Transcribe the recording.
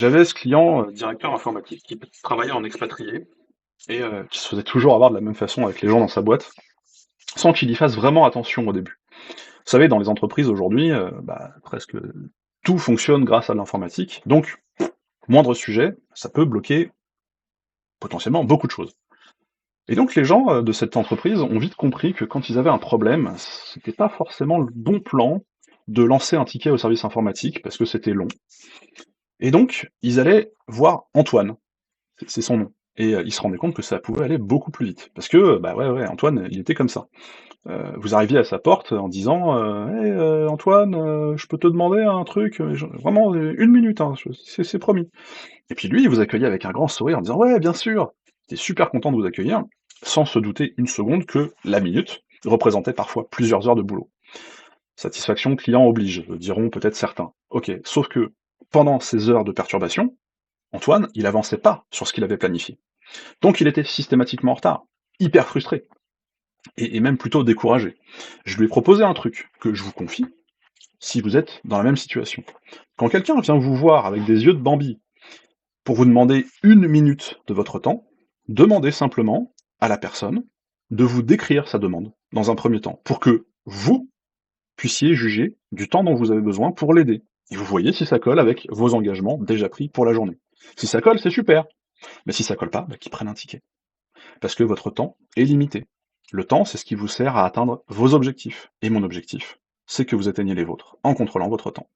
J'avais ce client, directeur informatique qui travaillait en expatrié et qui se faisait toujours avoir de la même façon avec les gens dans sa boîte, sans qu'il y fasse vraiment attention au début. Vous savez, dans les entreprises aujourd'hui, presque tout fonctionne grâce à l'informatique, donc moindre sujet, ça peut bloquer potentiellement beaucoup de choses. Et donc les gens, de cette entreprise ont vite compris que quand ils avaient un problème, c'était pas forcément le bon plan de lancer un ticket au service informatique parce que c'était long. Et donc, ils allaient voir Antoine. C'est son nom. Et il se rendait compte que ça pouvait aller beaucoup plus vite. Parce que, bah ouais, Antoine, il était comme ça. Vous arriviez à sa porte en disant, «Hey, Antoine, je peux te demander un truc? Vraiment, 1 minute, hein, c'est promis». Et puis lui, il vous accueillait avec un grand sourire en disant: «Ouais, bien sûr!» Il était super content de vous accueillir, sans se douter une seconde que la minute représentait parfois plusieurs heures de boulot. Satisfaction client oblige, diront peut-être certains. OK, sauf que pendant ces heures de perturbation, Antoine, il avançait pas sur ce qu'il avait planifié. Donc il était systématiquement en retard, hyper frustré, et même plutôt découragé. Je lui ai proposé un truc, que je vous confie, si vous êtes dans la même situation. Quand quelqu'un vient vous voir avec des yeux de Bambi pour vous demander 1 minute de votre temps, demandez simplement à la personne de vous décrire sa demande, dans un premier temps, pour que vous puissiez juger du temps dont vous avez besoin pour l'aider. Et vous voyez si ça colle avec vos engagements déjà pris pour la journée. Si ça colle, c'est super. Mais si ça colle pas, qu'il prenne un ticket. Parce que votre temps est limité. Le temps, c'est ce qui vous sert à atteindre vos objectifs. Et mon objectif, c'est que vous atteigniez les vôtres, en contrôlant votre temps.